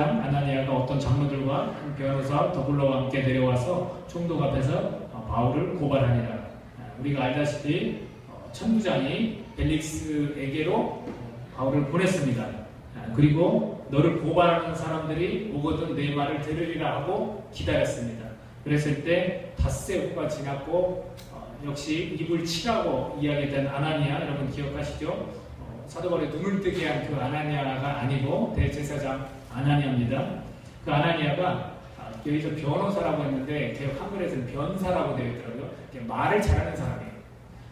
제사장 아나니아가 어떤 장로들과 변호사와 더불어 함께 내려와서 총독 앞에서 바울을 고발하니라. 우리가 알다시피 천부장이 벨릭스에게로 바울을 보냈습니다. 그리고 너를 고발하는 사람들이 오거든 내 말을 들으리라 하고 기다렸습니다. 그랬을 때 닷새 후가 지났고 역시 입을 치라고 이야기된 아나니아, 여러분 기억하시죠? 사도 바울의 눈을 뜨게 한 그 아나니아가 아니고 대제사장 아나니아입니다. 그 아나니아가 여기서 변호사라고 했는데 제 한글에서는 변사라고 되어 있더라고요. 말을 잘하는 사람이에요.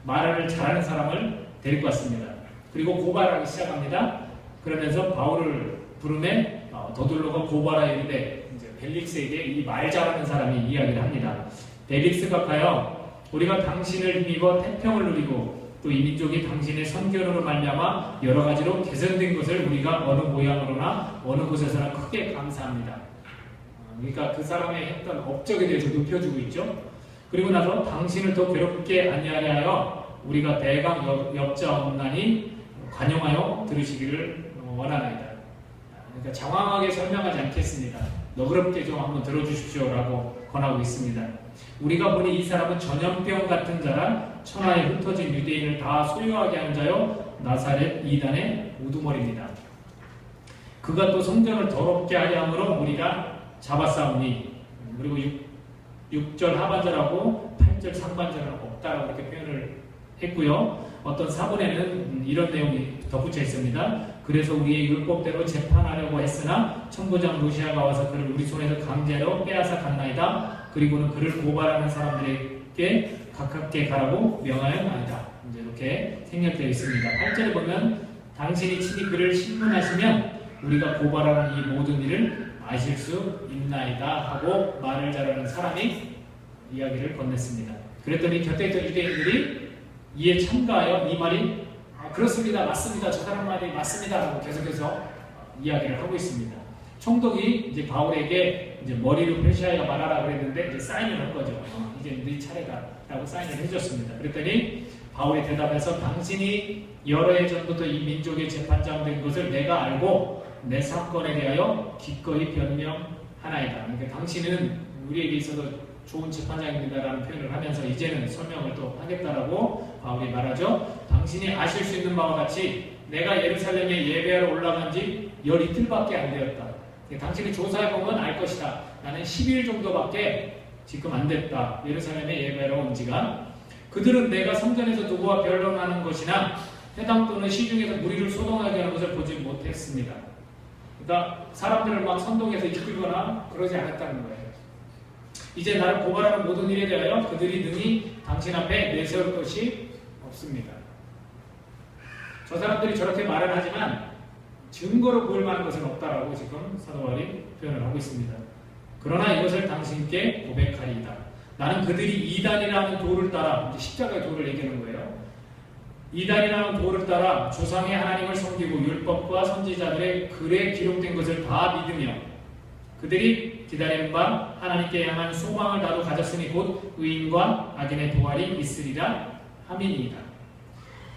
말을 잘하는 사람을 데리고 왔습니다. 그리고 고발하기 시작합니다. 그러면서 바울을 부르매 더둘러가 고발하여 이르되 이제 벨릭스에게 이 말 잘하는 사람이 이야기를 합니다. 벨릭스가 가여 우리가 당신을 힘입어 태평을 누리고 또 이 민족이 당신의 선견으로 말미암아 여러 가지로 개선된 것을 우리가 어느 모양으로나 어느 곳에서나 크게 감사합니다. 그러니까 그 사람의 했던 업적에 대해서 높여주고 있죠. 그리고 나서 당신을 더 괴롭게 아니하려 하여 우리가 대강 역자옵나니 관용하여 들으시기를 원하나이다. 그러니까 장황하게 설명하지 않겠습니다. 너그럽게 좀 한번 들어주십시오라고 권하고 있습니다. 우리가 보니 이 사람은 전염병 같은 자라 천하에 흩어진 유대인을 다 소유하게 한 자요 나사렛 이단의 우두머리입니다. 그가 또 성전을 더럽게 하려 함으로 우리가 잡아싸우니, 그리고 6절 하반절하고 8절 상반절은 없다라고 이렇게 표현을 했고요. 어떤 사본에는 이런 내용이 덧붙여 있습니다. 그래서 우리의 율법대로 재판하려고 했으나 천부장 루시아가 와서 그를 우리 손에서 강제로 빼앗아 갔나이다. 그리고는 그를 고발하는 사람들에게 가깝게 가라고 명하였나이다. 이제 이렇게 생략되어 있습니다. 8절에 보면 당신이 친히 그를 신문하시면 우리가 고발하는 이 모든 일을 아실 수 있나이다 하고 말을 잘하는 사람이 이야기를 건넸습니다. 그랬더니 곁에 있던 유대인들이 이에 참가하여 이 말이 그렇습니다, 맞습니다, 저 사람 말이 맞습니다 라고 계속해서 이야기를 하고 있습니다. 총독이 이제 바울에게 이제 머리를 표시하여 말하라 그랬는데 이제 사인을 한 거죠. 이제 네 차례다 라고 사인을 해줬습니다. 그랬더니 바울이 대답해서 당신이 여러 해 전부터 이 민족의 재판장 된 것을 내가 알고 내 사건에 대하여 기꺼이 변명하나이다. 그러니까 당신은 우리에게 있어서 좋은 재판장입니다라는 표현을 하면서 이제는 설명을 또 하겠다라고 바울이 말하죠. 당신이 아실 수 있는 바와 같이 내가 예루살렘에 예배하러 올라간 지 열 이틀밖에 안 되었다. 당신이 조사해보면 알 것이다. 나는 10일 정도밖에 지금 안 됐다. 예루살렘에 예배하러 온 지가. 그들은 내가 성전에서 누구와 변론하는 것이나 회당 또는 시중에서 무리를 소동하게 하는 것을 보지 못했습니다. 그러니까 사람들을 막 선동해서 이끌거나 그러지 않았다는 거예요. 이제 나를 고발하는 모든 일에 대하여 그들이 능히 당신 앞에 내세울 것이 없습니다. 저 사람들이 저렇게 말을 하지만 증거로 보일 만한 것은 없다라고 지금 사도 바울이 표현을 하고 있습니다. 그러나 이것을 당신께 고백하리이다. 나는 그들이 이단이라는 도를 따라, 십자가의 도를 얘기하는 거예요. 이단이라는 도를 따라 조상의 하나님을 섬기고 율법과 선지자들의 글에 기록된 것을 다 믿으며 그들이 기다리는 바 하나님께 향한 소망을 나도 가졌으니 곧 의인과 악인의 도활이 있으리라 함이니이다.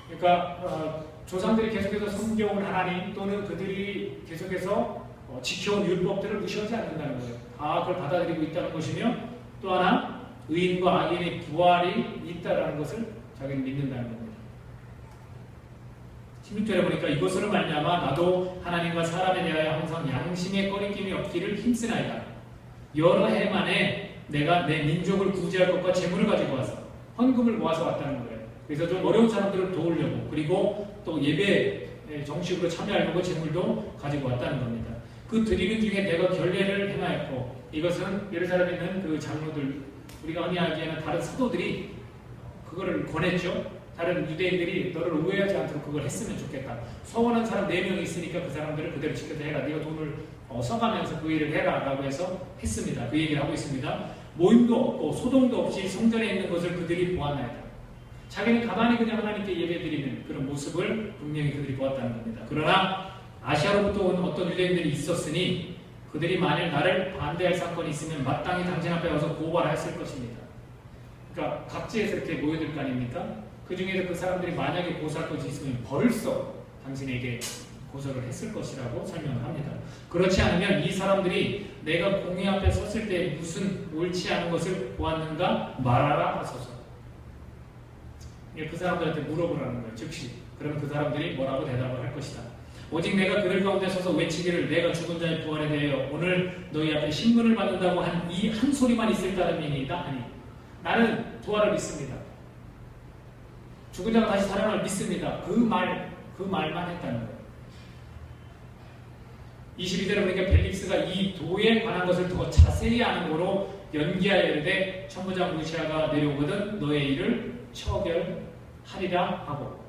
그러니까 조상들이 계속해서 섬겨온 하나님 또는 그들이 계속해서 지켜온 율법들을 무시하지 않는다는 거예요. 다 그걸 받아들이고 있다는 것이며 또 하나 의인과 악인의 부활이 있다는 것을 자기는 믿는다는 겁니다. 16절에 보니까 이것으로 말미암아 나도 하나님과 사람에 대하여 항상 양심의 꺼리낌이 없기를 힘쓰나이다. 여러 해 만에 내가 내 민족을 구제할 것과 재물을 가지고 와서 헌금을 모아서 왔다는 거예요. 그래서 좀 어려운 사람들을 도우려고, 그리고 또 예배 정식으로 참여하려고 재물도 가지고 왔다는 겁니다. 그 드리는 중에 내가 결례를 행하였고, 이것은 예루살렘에 있는 그 장로들, 우리가 흔히 알기에는 다른 사도들이 그거를 권했죠. 다른 유대인들이 너를 오해하지 않도록 그걸 했으면 좋겠다. 서원한 사람 4명이 있으니까 그 사람들을 그대로 지켜서 해라. 네가 돈을 써가면서 그 일을 해라 라고 해서 했습니다. 그 얘기를 하고 있습니다. 모임도 없고 소동도 없이 성전에 있는 것을 그들이 보았나이다. 자기는 가만히 그냥 하나님께 예배드리는 그런 모습을 분명히 그들이 보았다는 겁니다. 그러나 아시아로부터 온 어떤 유대인들이 있었으니 그들이 만일 나를 반대할 사건이 있으면 마땅히 당신 앞에 와서 고발했을 것입니다. 그러니까 각지에서 이렇게 모여들 거 아닙니까? 그 중에서 그 사람들이 만약에 고소할 것이 있으면 벌써 당신에게 고소를 했을 것이라고 설명을 합니다. 그렇지 않으면 이 사람들이 내가 공의 앞에 섰을 때 무슨 옳지 않은 것을 보았는가 말하라 하소서. 그 사람들한테 물어보라는 거예요. 즉시. 그러면 그 사람들이 뭐라고 대답을 할 것이다. 오직 내가 그들 가운데 서서 외치기를 내가 죽은 자의 부활에 대하여 오늘 너희 앞에 신문을 받는다고 한 이 한 소리만 있을 따름이니이다 하니 나는 부활을 믿습니다. 죽은 자가 다시 살아날 믿습니다. 그 말만 했다는 거예요. 22절에 보니까 벨릭스가 이 도에 관한 것을 더 자세히 아는 거로 연기하여 이르되 천부장 루시아가 내려오거든 너의 일을 처결하리라 하고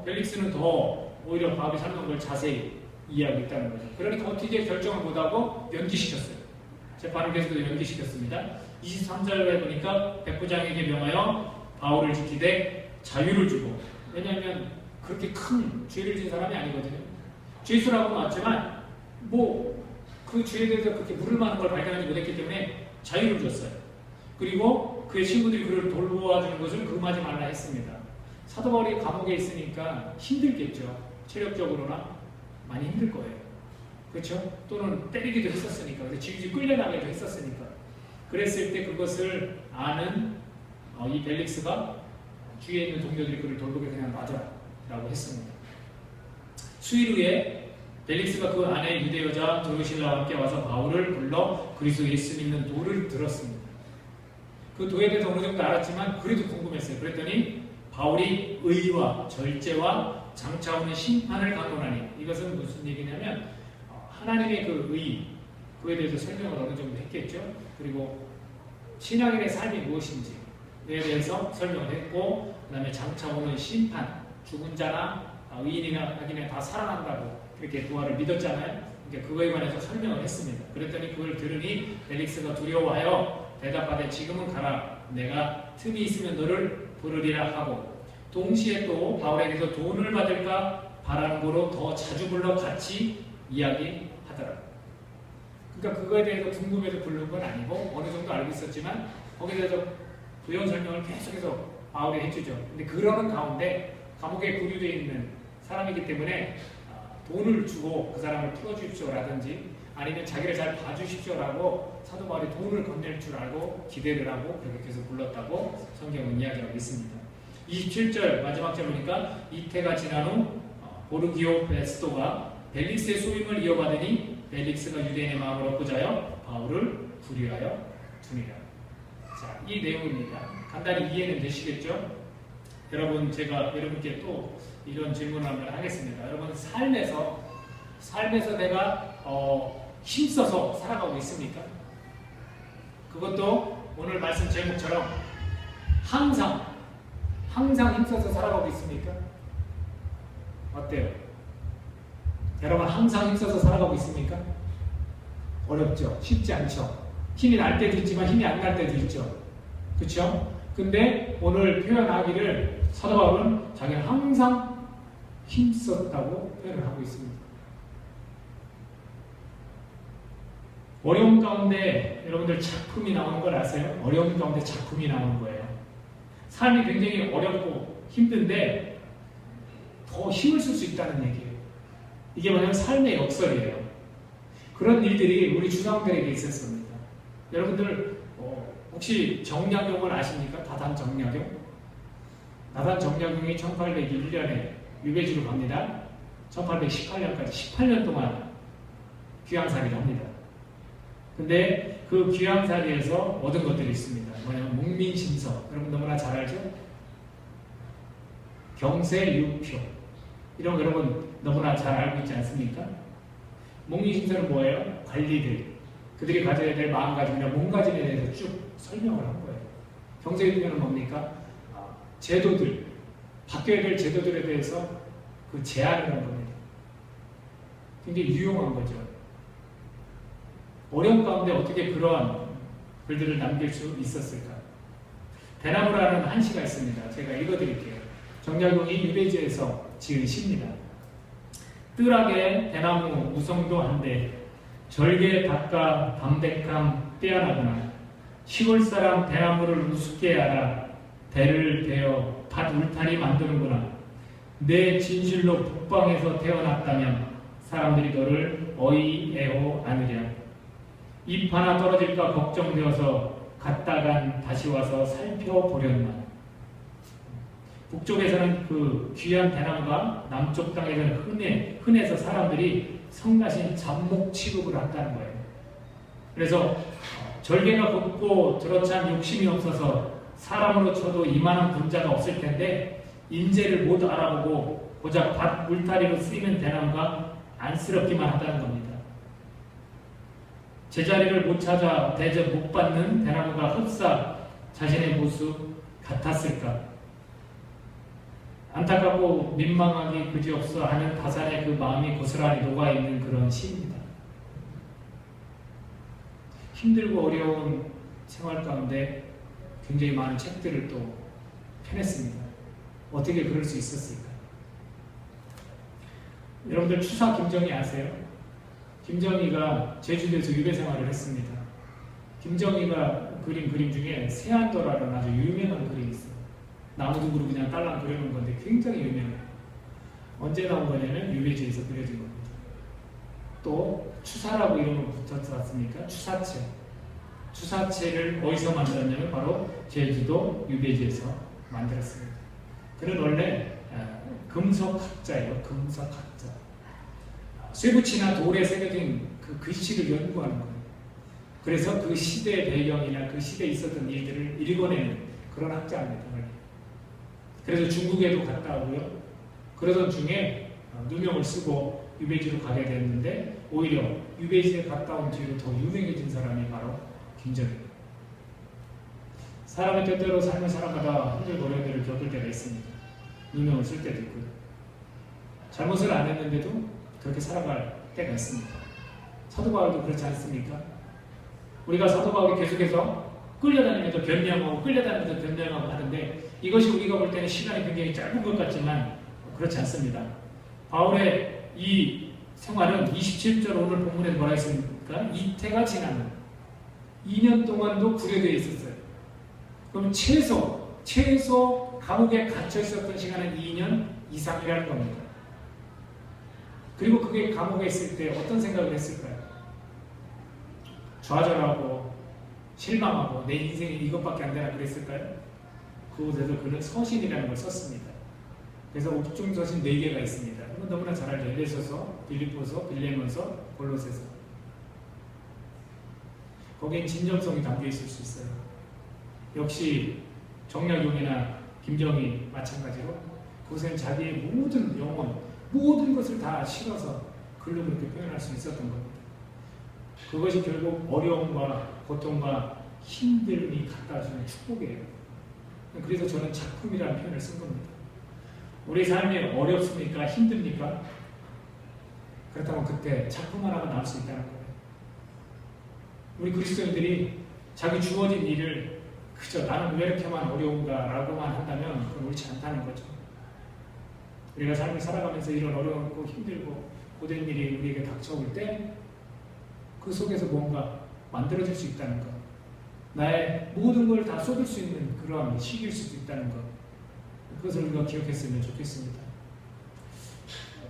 벨릭스는 더 오히려 바울이 설명한 걸 자세히 이해하고 있다는 거죠. 그러니까 어떻게 결정을 못하고 연기시켰어요. 재판을 계속 연기시켰습니다. 23절에 보니까 백부장에게 명하여 바울을 지키되 자유를 주고, 왜냐하면 그렇게 큰 죄를 지은 사람이 아니거든요. 죄수라고는 맞지만 그 죄에 대해서 그렇게 물을 만한 걸 발견하지 못했기 때문에 자유를 줬어요. 그리고 그의 친구들이 그를 돌보아주는 것을 금하지 말라 했습니다. 사도 바울이 감옥에 있으니까 힘들겠죠. 체력적으로나 많이 힘들 거예요. 그렇죠? 또는 때리기도 했었으니까, 질질 끌려나가기도 했었으니까. 그랬을 때 그것을 아는 이 벨릭스가 주위에 있는 동료들이 그를 돌보게 그냥 놔줘라 라고 했습니다. 수일 후에 벨릭스가 그 아내 유대 여자 드루실라와 함께 와서 바울을 불러 그리스도 예수 믿는 도를 들었습니다. 그 도에 대해서 어느 정도 알았지만 그래도 궁금했어요. 그랬더니 바울이 의와 절제와 장차 오는 심판을 강론하니, 이것은 무슨 얘기냐면 하나님의 그 의, 그에 대해서 설명을 어느 정도 했겠죠. 그리고 신약인의 삶이 무엇인지에 대해서 설명을 했고, 그 다음에 장차 오는 심판, 죽은 자나 의인이나 악인이 다 살아난다고 그렇게 부활을 믿었잖아요. 그러니까 그거에 관해서 설명을 했습니다. 그랬더니 그걸 들으니 벨릭스가 두려워하여 대답하되 지금은 가라. 내가 틈이 있으면 너를 부르리라 하고, 동시에 또 바울에게서 돈을 받을까 바라는 거로 더 자주 불러 같이 이야기하더라. 그러니까 그거에 대해서 궁금해서 부른 건 아니고 어느 정도 알고 있었지만 거기에 대해서 부연 설명을 계속해서 바울이 해주죠. 근데 그러는 가운데 감옥에 구류되어 있는 사람이기 때문에 돈을 주고 그 사람을 풀어주십시오라든지 아니면 자기를 잘 봐주십시오라고 사도 바울이 돈을 건넬 줄 알고 기대를 하고 그렇게 계속 불렀다고 성경은 이야기하고 있습니다. 27절 마지막 절 보니까 이태가 지난 후 보르기오 베스토가 벨릭스의 소임을 이어받으니 벨릭스가 유대인의 마음을 얻고자여 바울을 구류하여 두니라. 자, 이 내용입니다. 간단히 이해는 되시겠죠? 여러분, 제가 여러분께 또 이런 질문을 한번 하겠습니다. 여러분, 삶에서 내가 힘써서 살아가고 있습니까? 그것도 오늘 말씀 제목처럼 항상 힘써서 살아가고 있습니까? 어때요? 여러분, 항상 힘써서 살아가고 있습니까? 어렵죠? 쉽지 않죠? 힘이 날 때도 있지만 힘이 안 날 때도 있죠. 그렇죠? 근데 오늘 표현하기를 사도 바울은 자기는 항상 힘썼다고 표현을 하고 있습니다. 어려운 가운데 여러분들 작품이 나오는 걸 아세요? 어려운 가운데 작품이 나오는 거예요. 삶이 굉장히 어렵고 힘든데 더 힘을 쓸 수 있다는 얘기예요. 이게 뭐냐면 삶의 역설이에요. 그런 일들이 우리 주상들에게 있었습니다. 여러분들 혹시 정약용을 아십니까? 다단 정약용? 다단 정약용이 1801년에 유배지로 갑니다. 1818년까지 18년 동안 귀양살이를 합니다. 근데 그 귀양살이에서 얻은 것들이 있습니다. 뭐냐면 목민심서, 여러분 너무나 잘 알죠? 경세유표, 이런 거 여러분 너무나 잘 알고 있지 않습니까? 목민심서는 뭐예요? 관리들, 그들이 가져야 될 마음가짐이나 몸가짐에 대해서 쭉 설명을 한 거예요. 경세유표는 뭡니까? 제도들, 바뀌어야 될 제도들에 대해서 그 제안을 한 겁니다. 굉장히 유용한 거죠. 어려운 가운데 어떻게 그러한 글들을 남길 수 있었을까? 대나무라는 한시가 있습니다. 제가 읽어드릴게요. 정약용이 유배지에서 지은 시입니다. 뜰하게 대나무 무성도 한데 절개 닦아 담백함 떼어나거나 시골 사람 대나무를 우습게 알아 대를 베어 밭 울타리 만드는구나. 내 진실로 북방에서 태어났다면 사람들이 너를 어이애호 안으랴. 잎 하나 떨어질까 걱정되어서 갔다간 다시 와서 살펴보련만. 북쪽에서는 그 귀한 대나무가 남쪽 땅에서는 흔해서 사람들이 성가신 잡목 취급을 한다는 거예요. 그래서 절개가 곱고 드러찬 욕심이 없어서 사람으로 쳐도 이만한 분자가 없을 텐데 인재를 못 알아보고 고작 밭 울타리로 쓰이는 대나무가 안쓰럽기만 하다는 겁니다. 제자리를 못 찾아 대접 못 받는 대나무가 흡사 자신의 모습 같았을까? 안타깝고 민망하기 그지없어 하는 다산의 그 마음이 고스란히 녹아있는 그런 시입니다. 힘들고 어려운 생활 가운데 굉장히 많은 책들을 또 펴냈습니다. 어떻게 그럴 수 있었을까? 여러분들 추사 김정희 아세요? 김정희가 제주도에서 유배 생활을 했습니다. 김정희가 그린 그림 중에 세안도라는 아주 유명한 그림이 있어요. 나무두부로 그냥 딸랑 그려놓은 건데 굉장히 유명해요. 언제 나온 거냐면 유배지에서 그려진 겁니다. 또 추사라고 이름을 붙였습니까? 추사체. 추사체를 어디서 만들었냐면 바로 제주도 유배지에서 만들었습니다. 그는 원래 금속학자예요. 금속학자. 쇠붙이나 돌에 새겨진 그 글씨를 연구하는 거예요. 그래서 그 시대의 배경이나 그 시대에 있었던 일들을 읽어내는 그런 학자입니다. 그래서 중국에도 갔다 오고요. 그러던 중에 누명을 쓰고 유배지로 가게 됐는데 오히려 유배지에 갔다 온 뒤로 더 유명해진 사람이 바로 김정희입니다. 사람의 때때로 삶을 살아가다 힘들고 어려운 일을 겪을 때가 있습니다. 누명을 쓸 때도 있고요. 잘못을 안 했는데도 그렇게 살아갈 때가 있습니다. 사도 바울도 그렇지 않습니까? 우리가 사도 바울이 계속해서 끌려다니면서 변명하고 하는데 이것이 우리가 볼 때는 시간이 굉장히 짧은 것 같지만 그렇지 않습니다. 바울의 이 생활은 27절 오늘 본문에 뭐라 했습니까? 이태가 지나는 2년 동안도 구려되어 있었어요. 그럼 최소 감옥에 갇혀 있었던 시간은 2년 이상이라는 겁니다. 그리고 그게 감옥에 있을 때 어떤 생각을 했을까요? 좌절하고 실망하고 내 인생이 이것밖에 안 되나 그랬을까요? 그곳에서 그는 서신이라는 걸 썼습니다. 그래서 옥중서신 4개가 있습니다. 이건 너무나 잘 알죠. 에베소서, 빌립보서, 빌레몬서, 골로새서. 거기엔 진정성이 담겨 있을 수 있어요. 역시 정약용이나 김정희 마찬가지로 그곳에는 자기의 모든 영혼, 모든 것을 다 실어서 글로 그렇게 표현할 수 있었던 겁니다. 그것이 결국 어려움과 고통과 힘듦이 갖다 주는 축복이에요. 그래서 저는 작품이라는 표현을 쓴 겁니다. 우리 삶이 어렵습니까? 힘듭니까? 그렇다면 그때 작품 하나가 나올 수 있다는 거예요. 우리 그리스도인들이 자기 주어진 일을 그저 나는 왜 이렇게만 어려운가 라고만 한다면 그건 옳지 않다는 거죠. 우리가 삶을 살아가면서 이런 어렵고 힘들고 고된 일이 우리에게 닥쳐올 때 그 속에서 뭔가 만들어질 수 있다는 것, 나의 모든 걸 다 쏟을 수 있는 그런 시기일 수도 있다는 것, 그것을 우리가 기억했으면 좋겠습니다.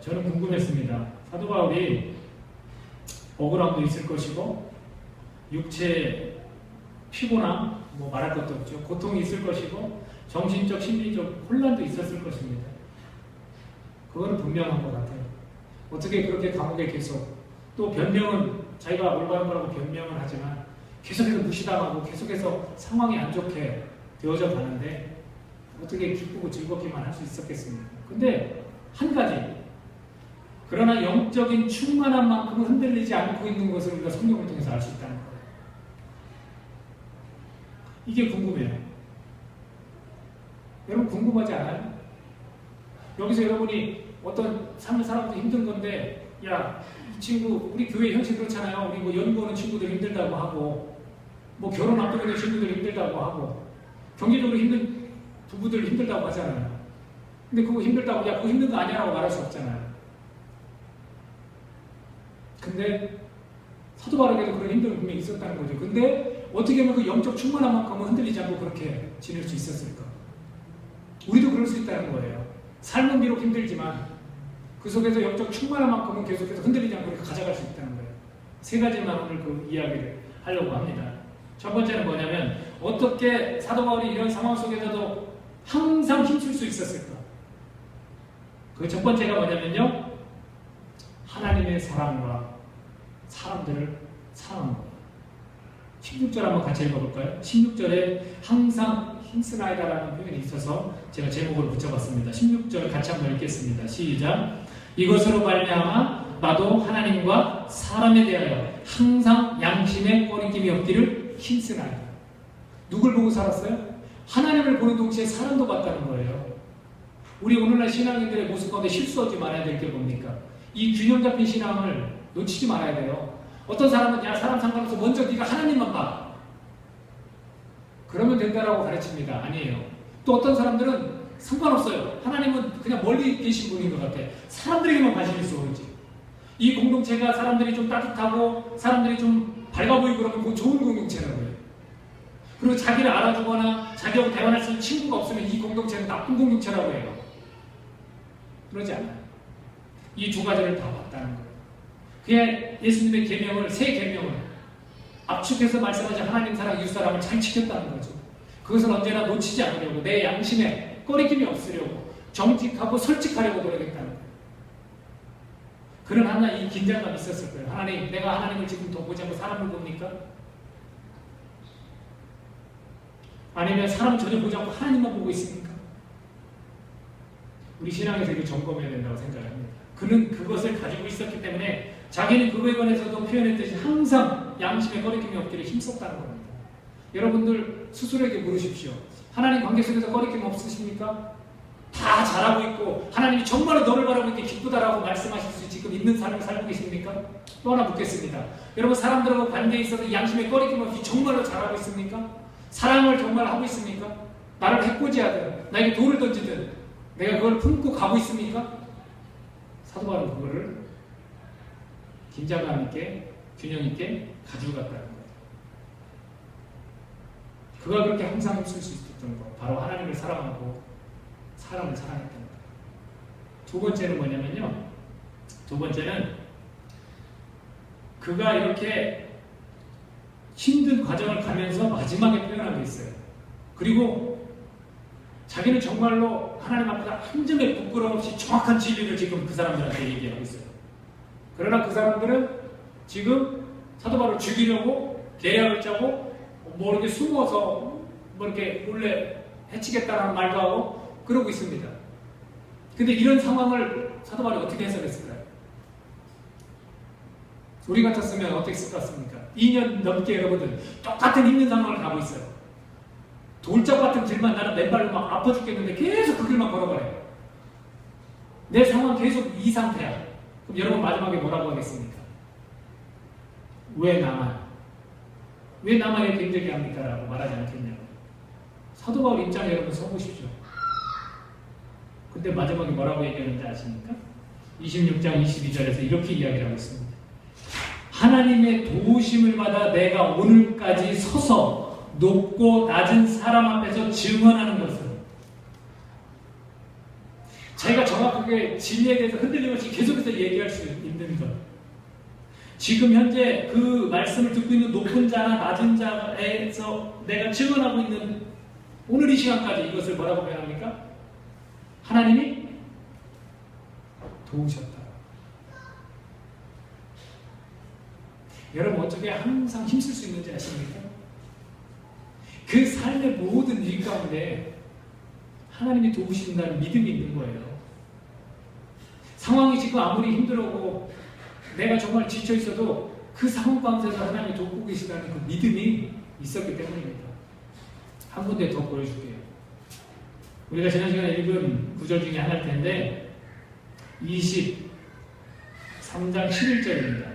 저는 궁금했습니다. 사도 바울이 억울함도 있을 것이고 육체의 피곤함, 뭐 말할 것도 없죠. 고통이 있을 것이고 정신적, 심리적 혼란도 있었을 것입니다. 그거는 분명한 것 같아요. 어떻게 그렇게 감옥에 계속, 또 변명은 자기가 올바른 거라고 변명을 하지만 계속해서 무시당하고 계속해서 상황이 안 좋게 되어져 가는데 어떻게 기쁘고 즐겁기만 할 수 있었겠습니까? 근데 한 가지, 그러나 영적인 충만함만큼은 흔들리지 않고 있는 것을 우리가 성경을 통해서 알 수 있다는 거예요. 이게 궁금해요. 여러분 궁금하지 않아요? 여기서 여러분이 어떤 삶을 살아가면서 힘든 건데, 야, 이 친구, 우리 교회 현실 그렇잖아요. 우리 뭐 연구 오는 친구들 힘들다고 하고, 뭐 결혼 앞두고 있는 친구들 힘들다고 하고, 경제적으로 힘든 부부들 힘들다고 하잖아요. 근데 그거 힘들다고, 야, 그거 힘든 거 아니라고 말할 수 없잖아요. 근데 사도 바울에게도 그런 힘듦이 분명히 있었다는 거죠. 근데 어떻게 하면 그 영적 충만함만큼은 흔들리지 않고 그렇게 지낼 수 있었을까? 우리도 그럴 수 있다는 거예요. 삶은 비록 힘들지만 그 속에서 영적 충만한 만큼은 계속해서 흔들리지 않고 가져갈 수 있다는 거예요. 세 가지만 오늘 그 이야기를 하려고 합니다. 첫 번째는 뭐냐면 어떻게 사도 바울이 이런 상황 속에서도 항상 힘쓸 수 있었을까? 그 첫 번째가 뭐냐면요. 하나님의 사랑과 사람들을 사랑하는 거예요. 16절 한번 같이 읽어볼까요? 16절에 항상 힘쓰나이다라는 표현이 있어서 제가 제목을 붙여봤습니다. 16절 같이 한번 읽겠습니다. 시작. 이것으로 말미암아 나도 하나님과 사람에 대하여 항상 양심에 꺼리낌이 없기를 힘쓰나이다. 누굴 보고 살았어요? 하나님을 보는 동시에 사람도 봤다는 거예요. 우리 오늘날 신앙인들의 모습 가운데 실수하지 말아야 될 게 뭡니까? 이 균형 잡힌 신앙을 놓치지 말아야 돼요. 어떤 사람은 야 사람 상관없어 먼저 네가 하나님만 봐. 그러면 된다라고 가르칩니다. 아니에요. 또 어떤 사람들은 상관없어요. 하나님은 그냥 멀리 계신 분인 것 같아. 사람들에게만 관심이 있어 그렇지. 이 공동체가 사람들이 좀 따뜻하고 사람들이 좀 밝아 보이고 그러면 그건 좋은 공동체라고 해요. 그리고 자기를 알아주거나 자기하고 대화할 수 있는 친구가 없으면 이 공동체는 나쁜 공동체라고 해요. 그러지 않아요. 이 두 가지를 다 봤다는 거예요. 그냥 예수님의 계명을 세 계명을 압축해서 말씀하신 하나님 사랑 이웃 사랑을 잘 지켰다는 거죠. 그것을 언제나 놓치지 않으려고 내 양심에 꺼리낌이 없으려고 정직하고 솔직하려고 노력했다는 거예요. 그런 하나 이 긴장감이 있었을 거예요. 하나님, 내가 하나님을 지금 더 보지 않고 사람을 봅니까? 아니면 사람을 전혀 보지 않고 하나님만 보고 있습니까? 우리 신앙에서 이거 점검해야 된다고 생각합니다. 그는 그것을 가지고 있었기 때문에 자기는 그거에 관해서도 표현했듯이 항상 양심에 꺼리낌이 없기를 힘썼다는 겁니다. 여러분들 스스로에게 물으십시오. 하나님 관계 속에서 꺼리낌 없으십니까? 다 잘하고 있고 하나님이 정말로 너를 바라보고 있게 기쁘다라고 말씀하실 수 지금 있는 삶을 살고 계십니까? 또 하나 묻겠습니다. 여러분 사람들하고 관계에 있어서 양심에 꺼리낌 없이 정말로 잘하고 있습니까? 사랑을 정말 하고 있습니까? 나를 해코지하든 나에게 돌을 던지든 내가 그걸 품고 가고 있습니까? 사도 바울은 그거를 긴장감 있게 균형 있게 가지고 갔다는 거예요. 그가 그렇게 항상 힘쓸 수 있었던 것 바로 하나님을 사랑하고 사람을 사랑했던 거예요. 두 번째는 뭐냐면요. 두 번째는 그가 이렇게 힘든 과정을 가면서 마지막에 표현한 게 있어요. 그리고 자기는 정말로 하나님 앞에서 한 점의 부끄러움 없이 정확한 진리를 지금 그 사람들한테 얘기하고 있어요. 그러나 그 사람들은 지금 사도 바울을 죽이려고 계략을 짜고 뭐 이렇게 숨어서 뭐 이렇게 몰래 해치겠다는 말도 하고 그러고 있습니다. 근데 이런 상황을 사도 바울이 어떻게 해석했을까요? 우리 같았으면 어떻게 했을 것 같습니까? 2년 넘게 여러분들 똑같은 힘든 상황을 가고 있어요. 돌짝 같은 길만 나는 맨발로 막 아파 죽겠는데 계속 그 길만 걸어가요. 내 상황 계속 이 상태야. 그럼 여러분 마지막에 뭐라고 하겠습니까? 왜 나만? 왜 나만 이렇게 힘들게 합니까? 라고 말하지 않겠냐고. 사도 바울 입장에 여러분 서보십시오. 근데 마지막에 뭐라고 얘기하는지 아십니까? 26장 22절에서 이렇게 이야기를 하고 있습니다. 하나님의 도우심을 받아 내가 오늘까지 서서 높고 낮은 사람 앞에서 증언하는 것은 자기가 정확하게 진리에 대해서 흔들림 없이 계속해서 얘기할 수 있는 것. 지금 현재 그 말씀을 듣고 있는 높은 자나 낮은 자에서 내가 증언하고 있는 오늘 이 시간까지 이것을 뭐라고 표현합니까? 하나님이 도우셨다. 여러분 어떻게 항상 힘쓸 수 있는지 아십니까? 그 삶의 모든 일 가운데 하나님이 도우신다는 믿음이 있는 거예요. 상황이 지금 아무리 힘들고 내가 정말 지쳐 있어도 그 상황 가운데서 하나님이 돕고 계시다는 그 믿음이 있었기 때문입니다. 한 군데 더 보여줄게요. 우리가 지난 시간에 읽은 구절 중에 하나일 텐데 23장 11절입니다.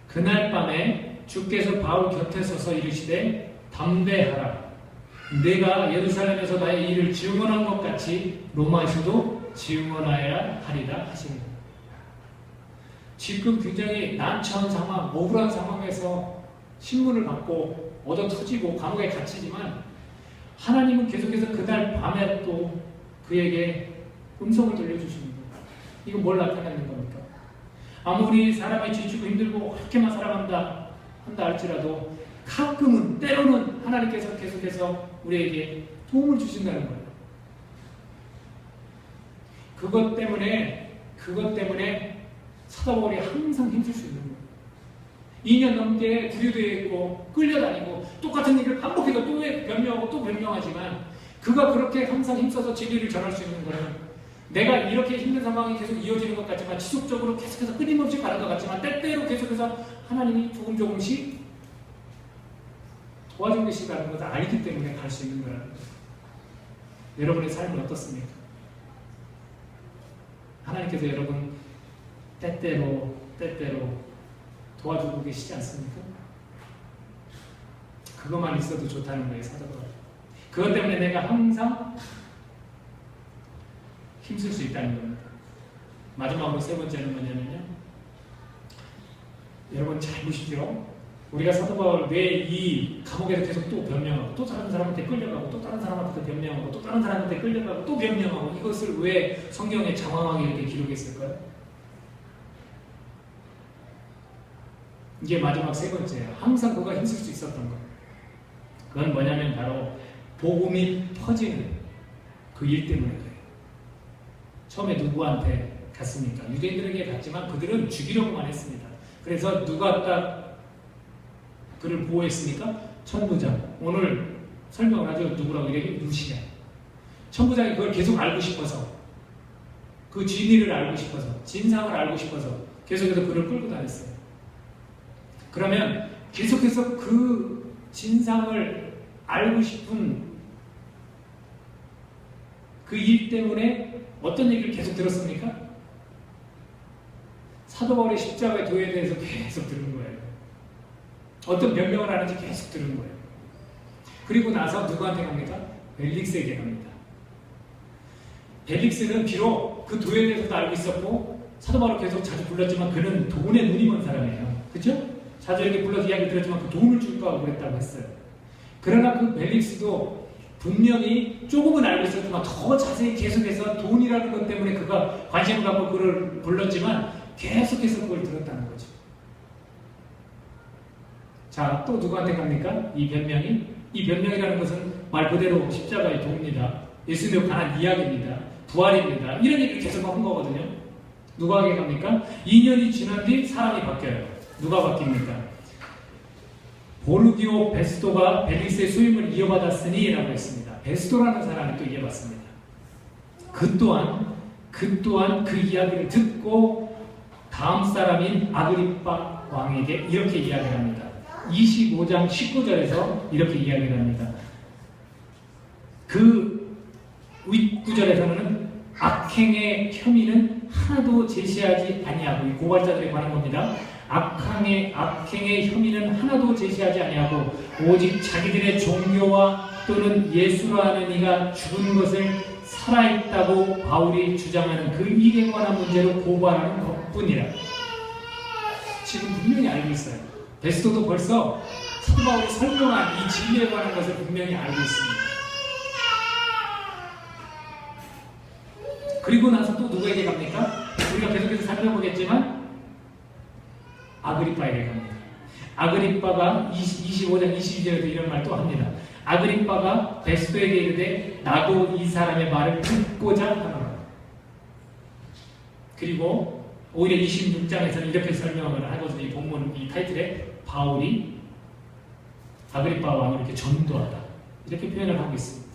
그날 밤에 주께서 바울 곁에 서서 이르시되 담대하라. 내가 예루살렘에서 나의 일을 증언한 것 같이 로마에서도 증언하여야 하리라 하십니다. 지금 굉장히 난처한 상황, 억울한 상황에서 신문을 받고 얻어 터지고 감옥에 갇히지만 하나님은 계속해서 그날 밤에 또 그에게 음성을 들려주십니다. 이건 뭘 나타내는 겁니까? 아무리 사람이 지치고 힘들고 그렇게만 살아간다 한다 할지라도 가끔은 때로는 하나님께서 계속해서 우리에게 도움을 주신다는 거예요. 그것 때문에 사도 바울이 항상 힘쓸 수 있는 거예요. 2년 넘게 구류되어 있고 끌려다니고 똑같은 일을 반복해서 또 변명하고 또 변명하지만 그가 그렇게 항상 힘써서 진리를 전할 수 있는 거는 내가 이렇게 힘든 상황이 계속 이어지는 것 같지만 지속적으로 계속해서 끊임없이 가는 것 같지만 때때로 계속해서 하나님이 조금씩 도와주고 계시다는 것을 알기 때문에 갈 수 있는 거라는 거예요. 여러분의 삶은 어떻습니까? 하나님께서 여러분 때때로 도와주고 계시지 않습니까? 그것만 있어도 좋다는 거예요, 사도가. 그것 때문에 내가 항상 힘쓸 수 있다는 겁니다. 마지막으로 세 번째는 뭐냐면요. 여러분 잘 보십시오. 우리가 사도 바울 왜 이 감옥에서 계속 또 변명하고 또 다른 사람한테 끌려가고 또 다른 사람한테 변명하고 또 다른 사람한테 끌려가고 또 변명하고 이것을 왜 성경에 장황하게 이렇게 기록했을까요? 이게 마지막 세 번째예요. 항상 그가 힘쓸 수 있었던 것. 그건 뭐냐면 바로 복음이 퍼지는 그 일 때문에 그래요. 처음에 누구한테 갔습니까? 유대인들에게 갔지만 그들은 죽이려고만 했습니다. 그래서 누가 딱 그를 보호했습니까? 천부장. 오늘 설명을 하죠. 누구라고 얘기해? 루시아. 천부장이 그걸 계속 알고 싶어서 그 진리를 알고 싶어서 진상을 알고 싶어서 계속해서 그를 끌고 다녔어요. 그러면 계속해서 그 진상을 알고 싶은 그 일 때문에 어떤 얘기를 계속 들었습니까? 사도 바울의 십자가의 도에 대해서 계속 들은 거예요. 어떤 변명을 하는지 계속 들은 거예요. 그리고 나서 누구한테 갑니까? 벨릭스에게 갑니다. 벨릭스는 비록 그 도에 대해서도 알고 있었고 사도 바울을 계속 자주 불렀지만 그는 돈에 눈이 먼 사람이에요. 그렇죠? 자주 이렇게 불러서 이야기 들었지만 그 돈을 줄 거라고 그랬다고 했어요. 그러나 그 벨릭스도 분명히 조금은 알고 있었지만 더 자세히 계속해서 돈이라는 것 때문에 그가 관심을 갖고 그를 불렀지만 계속해서 그걸 들었다는 거죠. 자, 또 누구한테 갑니까? 이 변명이라는 것은 말 그대로 십자가의 도입니다. 예수님의 관한 이야기입니다. 부활입니다. 이런 얘기를 계속 한 거거든요. 누구에게 갑니까? 2년이 지난 뒤 사람이 바뀌어요. 누가 바뀝니까? 보르기오 베스도가 벨릭스의 수임을 이어받았으니 라고 했습니다. 베스도라는 사람이 또 이어받습니다. 그 또한 그 이야기를 듣고 다음 사람인 아그리빠 왕에게 이렇게 이야기를 합니다. 25장 19절에서 이렇게 이야기를 합니다. 그 윗구절에서는 악행의 혐의는 하나도 제시하지 아니하고 이 고발자들에 관한 겁니다. 악행의 혐의는 하나도 제시하지 아니하고 오직 자기들의 종교와 또는 예수라는 이가 죽은 것을 살아있다고 바울이 주장하는 그 일에 관한 문제로 고발하는 것뿐이라. 지금 분명히 알고 있어요. 베스도도 벌써 사도 바울이 설명한 이 진리에 관한 것을 분명히 알고 있습니다. 그리고 나서 또 누구에게 갑니까? 우리가 계속해서 살펴보겠지만 아그리빠에게 갑니다. 아그리빠가 25장 22절에도 이런 말 또 합니다. 아그리빠가 베스도에게 이르되 나도 이 사람의 말을 듣고자 하노라. 그리고 오히려 26장에서는 이렇게 설명을 하거든요. 이 본문 이 타이틀에 바울이 아그리빠 왕을 이렇게 전도하다 이렇게 표현을 하고 있습니다.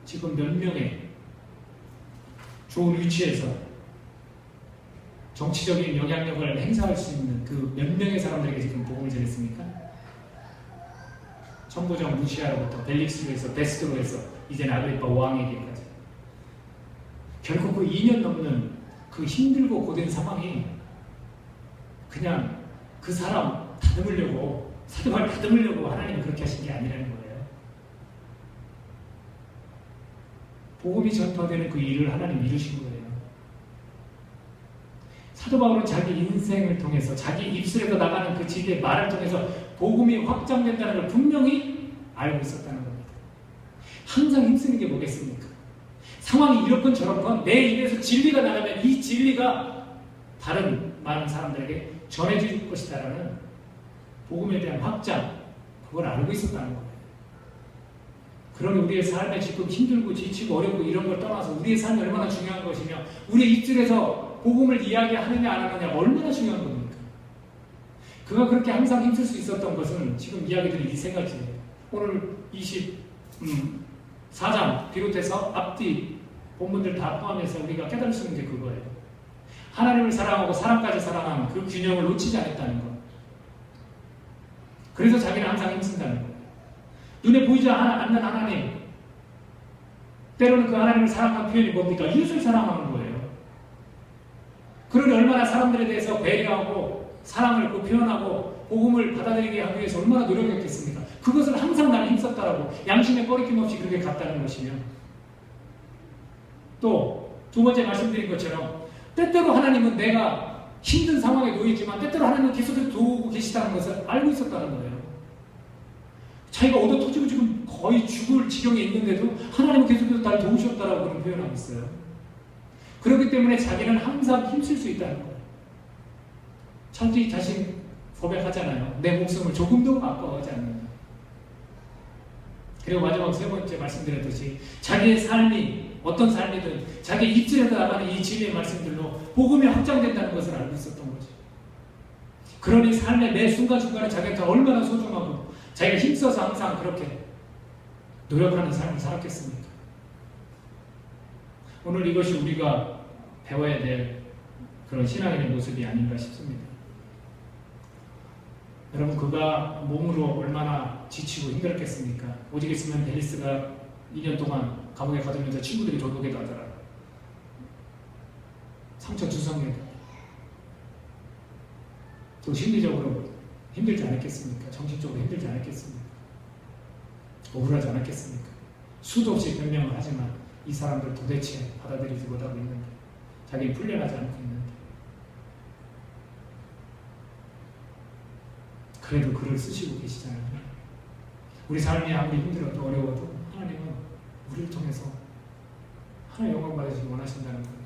지금 몇 명의 좋은 위치에서 정치적인 영향력을 행사할 수 있는 그 몇 명의 사람들에게 지금 복음을 전했습니까? 천부장 루시아로부터 벨릭스로 해서 베스도로 해서 이제는 아그리빠 왕에게까지. 결국 그 2년 넘는 그 힘들고 고된 상황이 그냥 그 사람 다듬으려고 사도바울 다듬으려고 하나님이 그렇게 하신 게 아니라는 거예요. 복음이 전파되는 그 일을 하나님 이루신 거예요. 사도 바울은 자기 인생을 통해서 자기 입술에서 나가는 그 진리의 말을 통해서 복음이 확장된다는 걸 분명히 알고 있었다는 겁니다. 항상 힘쓰는 게 뭐겠습니까? 상황이 이렇건 저렇건 내 입에서 진리가 나가면 이 진리가 다른 많은 사람들에게 전해질 것이다라는 복음에 대한 확장, 그걸 알고 있었다는 거예요. 그러니 우리의 삶에 지금 힘들고 지치고 어렵고 이런 걸 떠나서 우리의 삶이 얼마나 중요한 것이며 우리의 입술에서 복음을 이야기하느냐 안 하느냐 얼마나 중요한 겁니까? 그가 그렇게 항상 힘쓸 수 있었던 것은 지금 이야기드린 이 세 가지예요. 오늘 24장 비롯해서 앞뒤 본문들 다 포함해서 우리가 깨달을 수 있는 게 그거예요. 하나님을 사랑하고 사람까지 사랑하는 그 균형을 놓치지 않았다는 것. 그래서 자기는 항상 힘쓴다는 거예요. 눈에 보이지 않는 하나님, 때로는 그 하나님을 사랑하는 표현이 뭡니까? 이웃을 사랑하는 거예요. 그러니 얼마나 사람들에 대해서 배려하고 사랑을 표현하고 복음을 받아들이게 하기 위해서 얼마나 노력했겠습니까? 그것을 항상 나는 힘썼다라고 양심에 꺼리낌 없이 그렇게 갔다는 것이며, 또 두 번째 말씀드린 것처럼 때때로 하나님은 내가 힘든 상황에 놓이지만 때때로 하나님은 계속해서 도우고 계시다는 것을 알고 있었다는 거예요. 자기가 얻어 터지고 지금 거의 죽을 지경에 있는데도 하나님은 계속해서 나를 도우셨다라고 그런 표현하고 있어요. 그렇기 때문에 자기는 항상 힘쓸 수 있다는 거예요. 철저히 자신 고백하잖아요. 내 목숨을 조금도 아까워하지 않는다. 그리고 마지막 세 번째 말씀드렸듯이 자기의 삶이 어떤 삶이든 자기 입술에서 나가는 이 진리의 말씀들로 복음이 확장된다는 것을 알고 있었던 거죠. 그러니 삶의 매 순간순간에 자기한테 얼마나 소중하고 자기가 힘써서 항상 그렇게 노력하는 삶을 살았겠습니까? 오늘 이것이 우리가 배워야 될 그런 신앙인의 모습이 아닌가 싶습니다. 여러분, 그가 몸으로 얼마나 지치고 힘들었겠습니까? 오직 있으면 벨리스가 2년 동안 감옥에 가두면서 친구들이 돌보게 하더라고요. 상처 주성해도. 또 심리적으로 힘들지 않았겠습니까? 정신적으로 힘들지 않았겠습니까? 억울하지 않았겠습니까? 수도 없이 변명을 하지만 이 사람들 도대체 받아들이지 못하고 있는데, 자기는 풀려나지 않고 있는데, 그래도 글을 쓰시고 계시잖아요. 우리 삶이 아무리 힘들어도 어려워도 하나님은 우리를 통해서 하나의 영광 받으시기 원하신다는 거예요.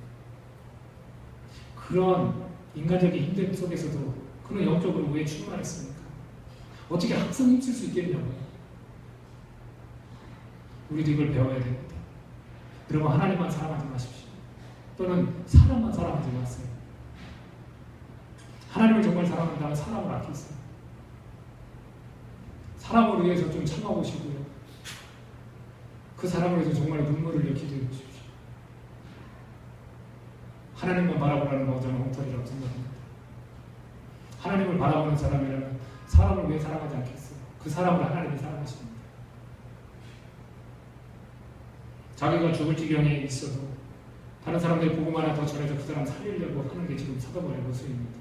그런 인간적인 힘듦 속에서도 그는 영적으로 왜 충만했습니까? 어떻게 항상 힘쓸 수 있겠냐고요. 우리도 이걸 배워야 됩니다. 여러분, 하나님만 사랑하지 마십시오. 또는 사람만 사랑하지 마세요. 하나님을 정말 사랑한다면 사람을 아끼세요. 사람을 위해서 좀 참아보시고요. 그 사람을 위해서 정말 눈물을 흘려 기도해 보십시오. 하나님만 바라보라는 거 저는 엉터리라고 생각합니다. 하나님을 바라보는 사람이라면 사람을 왜 사랑하지 않겠어요? 그 사람을 하나님이 사랑하십니다. 자기가 죽을 지경에 있어도 다른 사람들이 복음 하나 더 전해서 그 사람 살리려고 하는 게 지금 사도바울의 모습입니다.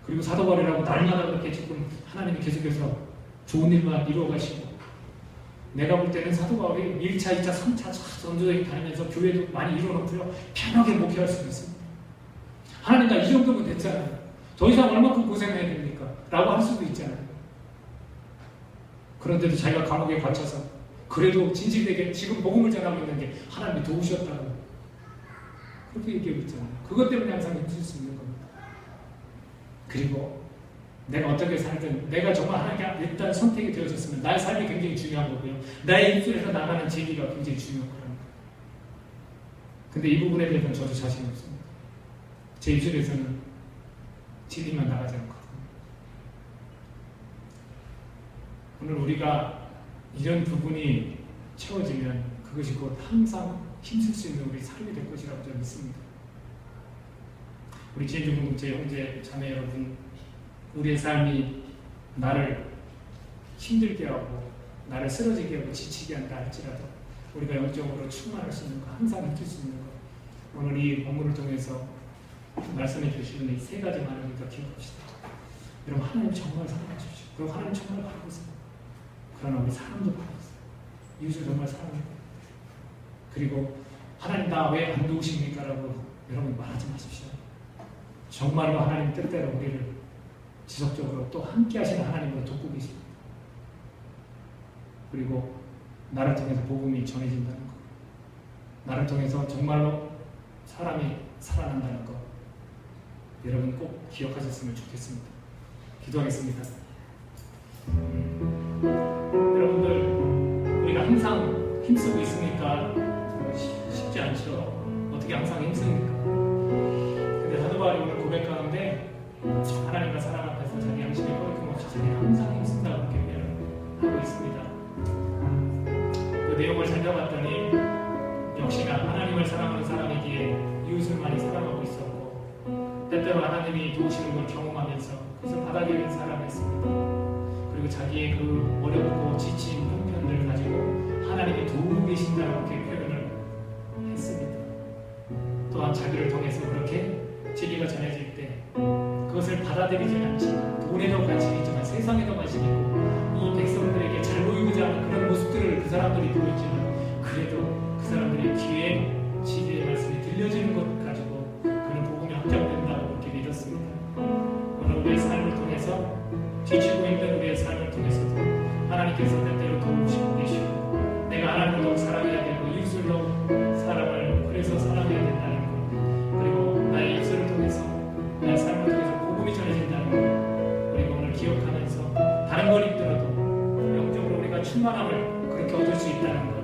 그리고 사도바울이라고 날마다 그렇게 지금 하나님이 계속해서 좋은 일만 이루어가시고, 내가 볼 때는 사도바울이 1차, 2차, 3차 전도여행 다니면서 교회도 많이 이루어놓고요, 편하게 목회할 수도 있습니다. 하나님, 나 이 정도면 됐잖아요. 더 이상 얼마큼 고생해야 됩니까? 라고 할 수도 있잖아요. 그런데도 자기가 감옥에 갇혀서 그래도 진실되게 지금 복음을 전하고 있는 게 하나님이 도우셨다고 그렇게 얘기하고 있잖아요. 그것 때문에 항상 힘쓸 수 있는 겁니다. 그리고 내가 어떻게 살든 내가 정말 하나님께 일단 선택이 되어졌으면 나의 삶이 굉장히 중요한 거고요. 나의 입술에서 나가는 진리가 굉장히 중요한 거라는 거예요. 근데 이 부분에 대해서는 저도 자신이 없습니다. 제 입술에서는 진리만 나가지 않거든요. 오늘 우리가 이런 부분이 채워지면 그것이 곧 항상 힘쓸 수 있는 우리 삶이 될 것이라고 저는 믿습니다. 우리 진주공동체 형제 자매 여러분, 우리의 삶이 나를 힘들게 하고 나를 쓰러지게 하고 지치게 한다 할지라도 우리가 영적으로 충만할 수 있는 것, 항상 힘쓸 수 있는 것, 오늘 이 본문을 통해서 말씀해 주시는 이 세 가지만을 우리가 기억합시다. 여러분, 하나님 정말 사랑하십시오. 그리고 하나님 정말 바라보세요. 그러나 우리 사람도 바라보세요. 이웃을 정말 사랑해요. 그리고 하나님 나 왜 안 도우십니까? 라고 여러분 말하지 마십시오. 정말로 하나님 뜻대로 우리를 지속적으로 또 함께 하시는 하나님으로 돕고 계십니다. 그리고 나를 통해서 복음이 전해진다는 것. 나를 통해서 정말로 사람이 살아난다는 것, 여러분 꼭 기억하셨으면 좋겠습니다. 기도하겠습니다. 여러분들, 우리가 항상 힘쓰고 있습니까? 쉽지 않죠. 어떻게 항상 힘씁니까? 근데 사도 바울이 오늘 고백하는데, 하나님과 사람 앞에서 자기 양심에 거리낌없이 자기는 항상 힘쓴다고 그렇게 표현하고 있습니다. 그 내용을 살펴봤더니 역시나 하나님을 사랑하는 사람이기에 이웃을 많이 사랑하고 있었고, 때때로 하나님이 도우시는 걸 경험하면서 그것을 받아들이는 사람이었습니다. 그리고 자기의 그 어렵고 지친 형편들을 가지고 하나님이 도우고 계신다고 그렇게 표현을 했습니다. 또한 자기를 통해서 그렇게 진리가 전해질 때 그것을 받아들이지 않지만, 돈에도 관심이 있지만 세상에도 관심이 있고 이 백성들에게 잘 보이고자 하는 그런 모습들을 그 사람들이 보였지만, 그래도 그 사람들의 귀에 진리의 말씀이 들려지는 것 가지고 그런 복음이 확장된다고 그렇게 믿었습니다. 오늘 우리의 삶을 통해서, 지치고 있는 우리의 삶을 통해서도 하나님께서 때때로 도우시고 계시고, 내가 하나님을 더욱 사랑해야 되고 이웃을 더욱 사랑을 그래서 사랑해야 된다는 것, 그리고 나의 입술을 통해서, 나의 삶을 통해서 복음이 전해진다는 것, 그리고 오늘 기억하면서 다른 걸 입더라도 영적으로 우리가 충만함을 그렇게 얻을 수 있다는 것,